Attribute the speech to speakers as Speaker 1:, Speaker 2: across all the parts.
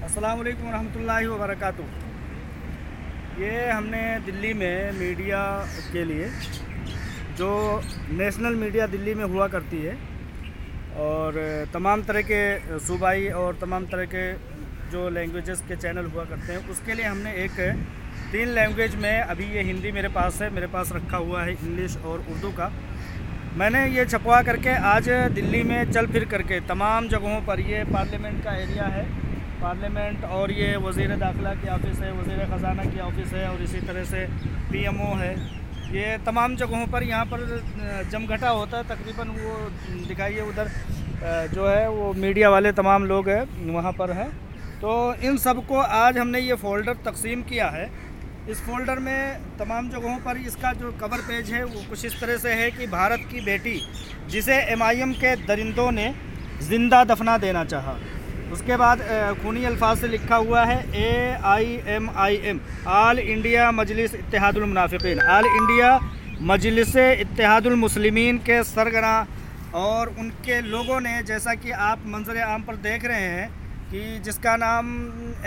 Speaker 1: अस्सलाम वालेकुम रहमतुल्लाहि व बरकातुहू। ये हमने दिल्ली में मीडिया के लिए जो नेशनल मीडिया दिल्ली में हुआ करती है और तमाम तरह के सूबाई और तमाम तरह के जो लैंग्वेजेस के चैनल हुआ करते हैं, उसके लिए हमने एक 3 लैंग्वेज में, अभी ये हिंदी मेरे पास है, मेरे पास रखा हुआ है इंग्लिश और उर्दू का, मैंने ये छपवा करके आज दिल्ली में चल फिर करके तमाम जगहों पर, ये पार्लियामेंट का एरिया है, पार्लियामेंट, और ये वज़ीर दाखिला की ऑफ़िस है, वज़ीर ख़ज़ाना की ऑफ़िस है, और इसी तरह से पीएमओ है। ये तमाम जगहों पर यहाँ पर जमघटा होता है तकरीबन। वो दिखाइए उधर जो है वो मीडिया वाले तमाम लोग हैं, वहाँ पर हैं। तो इन सब को आज हमने ये फ़ोल्डर तकसीम किया है। इस फोल्डर में तमाम जगहों पर इसका जो कवर पेज है वो कुछ इस तरह से है कि भारत की बेटी जिसे MIM के दरिंदों ने ज़िंदा दफना देना चाहा। उसके बाद खूनी अल्फाज से लिखा हुआ है AIMIM, आल इंडिया मजलिस इत्तेहादुल मुनाफिकीन, आल इंडिया मजलिस इत्तेहादुल मुस्लिमीन के सरगना। और उनके लोगों ने, जैसा कि आप मंजर आम पर देख रहे हैं कि जिसका नाम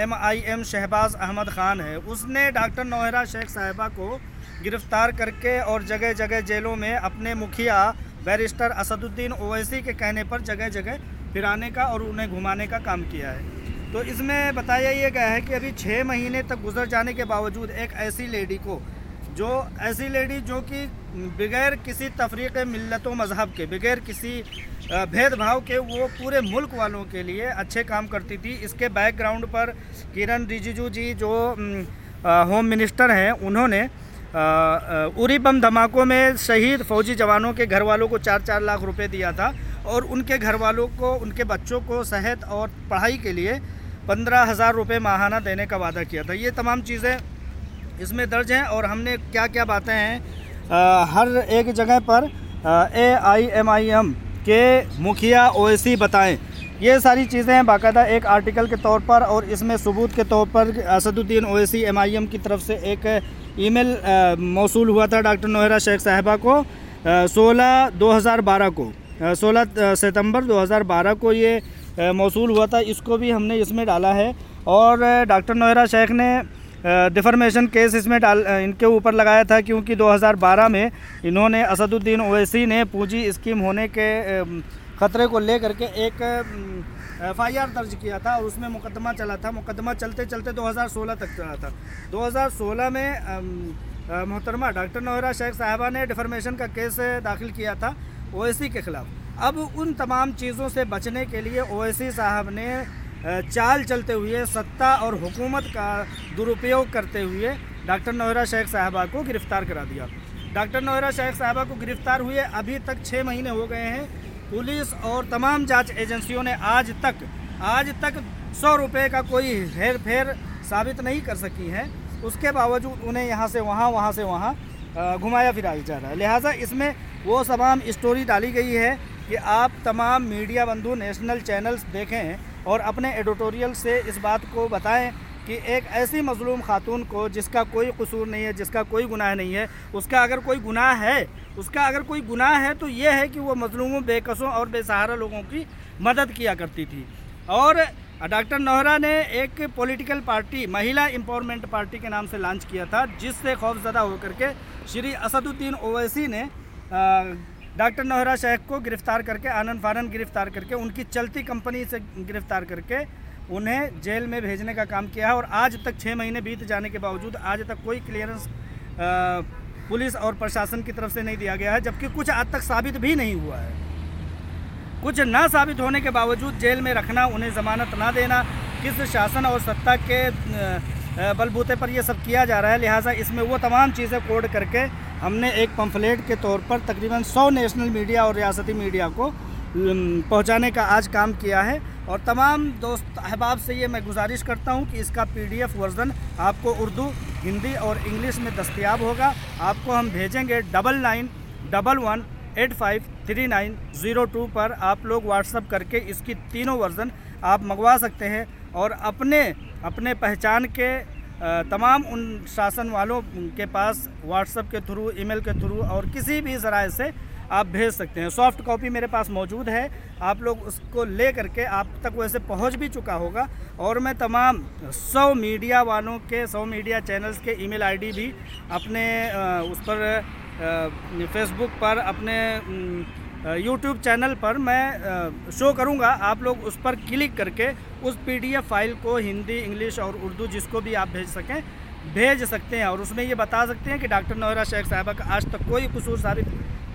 Speaker 1: MIM शहबाज अहमद ख़ान है, उसने डॉक्टर नौहरा शेख साहिबा को गिरफ़्तार करके और जगह जगह जेलों में अपने मुखिया बैरिस्टर असदुद्दीन ओवैसी के कहने पर जगह जगह फिराने का और उन्हें घुमाने का काम किया है। तो इसमें बताया ये गया है कि अभी 6 महीने तक गुजर जाने के बावजूद एक ऐसी लेडी को, जो कि बगैर किसी तफरीक़ मिल्लत व मज़हब के, बगैर किसी भेदभाव के, वो पूरे मुल्क वालों के लिए अच्छे काम करती थी। इसके बैकग्राउंड पर किरण रिजिजू जी जो होम मिनिस्टर हैं, उन्होंने उरी बम धमाकों में शहीद फ़ौजी जवानों के घर वालों को 4-4 लाख रुपए दिया था, और उनके घर वालों को, उनके बच्चों को सेहत और पढ़ाई के लिए 15,000 रुपये माहाना देने का वादा किया था। ये तमाम चीज़ें इसमें दर्ज हैं। और हमने क्या क्या बातें हैं हर एक जगह पर AIMIM के मुखिया ओवैसी बताएं, ये सारी चीज़ें हैं बाकायदा एक आर्टिकल के तौर पर। और इसमें सबूत के तौर पर असदुद्दीन ओवैसी MIM की तरफ से एक ईमेल मौसूल हुआ था डॉक्टर नौहरा शेख साहिबा को 16 सितंबर 2012 को ये मौसूल हुआ था। इसको भी हमने इसमें डाला है। और डॉक्टर नौहरा शेख ने डिफर्मेशन केस इसमें इनके ऊपर लगाया था, क्योंकि 2012 में इन्होंने, असदुद्दीन ओवैसी ने पूंजी स्कीम होने के ख़तरे को लेकर के एक FIR दर्ज किया था और उसमें मुकदमा चला था। मुकदमा चलते चलते 2016 तक चला था। 2016 में मोहतरमा डॉक्टर नौहरा शेख साहिबा ने डिफर्मेशन का केस दाखिल किया था ओवैसी के ख़िलाफ़। अब उन तमाम चीज़ों से बचने के लिए ओवैसी साहब ने चाल चलते हुए, सत्ता और हुकूमत का दुरुपयोग करते हुए डॉक्टर नौहरा शेख साहिबा को गिरफ़्तार करा दिया। डॉक्टर नौहरा शेख साहिबा को गिरफ़्तार हुए अभी तक 6 महीने हो गए हैं। पुलिस और तमाम जांच एजेंसियों ने आज तक 100 रुपये का कोई हेर फेर साबित नहीं कर सकी है। उसके बावजूद उन्हें यहाँ से वहाँ, वहाँ से वहाँ घुमाया फिराया जा रहा है। लिहाजा इसमें वो तमाम स्टोरी डाली गई है कि आप तमाम मीडिया बंधु नेशनल चैनल्स देखें और अपने एडिटोरियल से इस बात को बताएं कि एक ऐसी मज़लूम खातून को, जिसका कोई कसूर नहीं है, जिसका कोई गुनाह नहीं है, उसका अगर कोई गुनाह है तो ये है कि वो मज़लूमों, बेकसों और बेसहारा लोगों की मदद किया करती थी। और डॉक्टर नौहरा ने एक पॉलिटिकल पार्टी, महिला एम्पावरमेंट पार्टी के नाम से लॉन्च किया था, जिससे खौफज़दा होकर के श्री असदुद्दीन ओवैसी ने डॉक्टर नौहरा शेख को गिरफ़्तार करके, आनन फानन गिरफ़्तार करके, उनकी चलती कंपनी से गिरफ़्तार करके उन्हें जेल में भेजने का काम किया है। और आज तक 6 महीने बीत जाने के बावजूद आज तक कोई क्लियरेंस पुलिस और प्रशासन की तरफ से नहीं दिया गया है, जबकि कुछ आज तक साबित भी नहीं हुआ है। कुछ ना साबित होने के बावजूद जेल में रखना, उन्हें ज़मानत ना देना, किस शासन और सत्ता के बलबूते पर यह सब किया जा रहा है। लिहाजा इसमें वो तमाम चीज़ें कोड करके हमने एक पम्फलेट के तौर पर तकरीबन 100 नेशनल मीडिया और रियासती मीडिया को पहुंचाने का आज काम किया है। और तमाम दोस्त अहबाब से ये मैं गुजारिश करता हूं कि इसका PDF वर्ज़न आपको उर्दू, हिंदी और इंग्लिश में दस्तयाब होगा। आपको हम भेजेंगे 9911853902 पर। आप लोग व्हाट्सअप करके इसकी तीनों वर्ज़न आप मंगवा सकते हैं और अपने पहचान के तमाम उन शासन वालों के पास व्हाट्सएप के थ्रू, ईमेल के थ्रू और किसी भी ज़राए से आप भेज सकते हैं। सॉफ्ट कॉपी मेरे पास मौजूद है, आप लोग उसको ले करके, आप तक वैसे पहुंच भी चुका होगा। और मैं तमाम 100 मीडिया वालों के, 100 मीडिया चैनल्स के ईमेल आईडी भी अपने उस पर फेसबुक पर, अपने यूट्यूब चैनल पर मैं शो करूंगा। आप लोग उस पर क्लिक करके उस PDF फाइल को हिंदी, इंग्लिश और उर्दू जिसको भी आप भेज सकते हैं। और उसमें ये बता सकते हैं कि डॉक्टर नौहरा शेख साहिबा का आज तक कोई कसूर साबित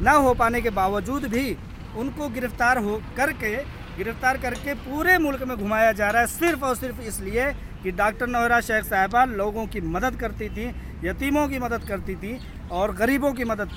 Speaker 1: ना हो पाने के बावजूद भी उनको गिरफ़्तार करके पूरे मुल्क में घुमाया जा रहा है, सिर्फ़ और सिर्फ इसलिए कि डॉक्टर नौहरा शेख साहिबा लोगों की मदद करती थी, यतीमों की मदद करती थी और गरीबों की मदद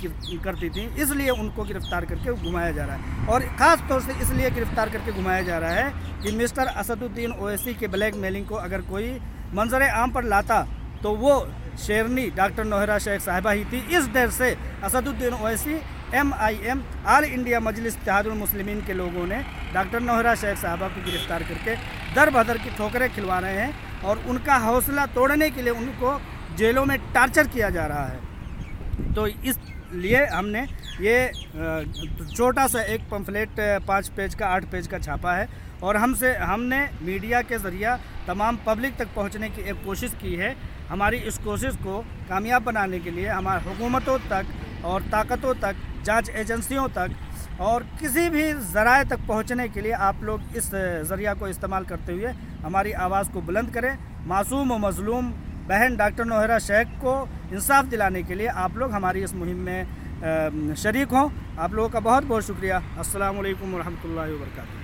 Speaker 1: करती थी, इसलिए उनको गिरफ़्तार करके घुमाया जा रहा है। और ख़ास तौर से इसलिए गिरफ़्तार करके घुमाया जा रहा है कि मिस्टर असदुद्दीन ओवैसी के ब्लैकमेलिंग को अगर कोई मंजर आम पर लाता तो वो शेरनी डॉक्टर नौहरा शेख साहिबा ही थी। इस डर से Asaduddin Owaisi, MIM, all India Majlis Ittehadul Muslimeen के लोगों ने डॉक्टर नौहरा शेख साहिबा को गिरफ़्तार करके दर बदर की ठोकरें खिलवा रहे हैं और उनका हौसला तोड़ने के लिए उनको जेलों में टार्चर किया जा रहा है। तो इसलिए हमने ये छोटा सा एक पंफलेट 5 पेज का, 8 पेज का छापा है और हमने मीडिया के ज़रिया तमाम पब्लिक तक पहुंचने की एक कोशिश की है। हमारी इस कोशिश को कामयाब बनाने के लिए हमारे हुकूमतों तक और ताकतों तक, जांच एजेंसियों तक और किसी भी ज़राए तक पहुंचने के लिए आप लोग इस ज़रिया को इस्तेमाल करते हुए हमारी आवाज़ को बुलंद करें। मासूम और मज़लूम बहन डॉक्टर नौहरा शेख को इंसाफ दिलाने के लिए आप लोग हमारी इस मुहिम में शरीक हों। आप लोगों का बहुत बहुत शुक्रिया। अस्सलामु अलैकुम वरहमतुल्लाहि वबरकातुहू।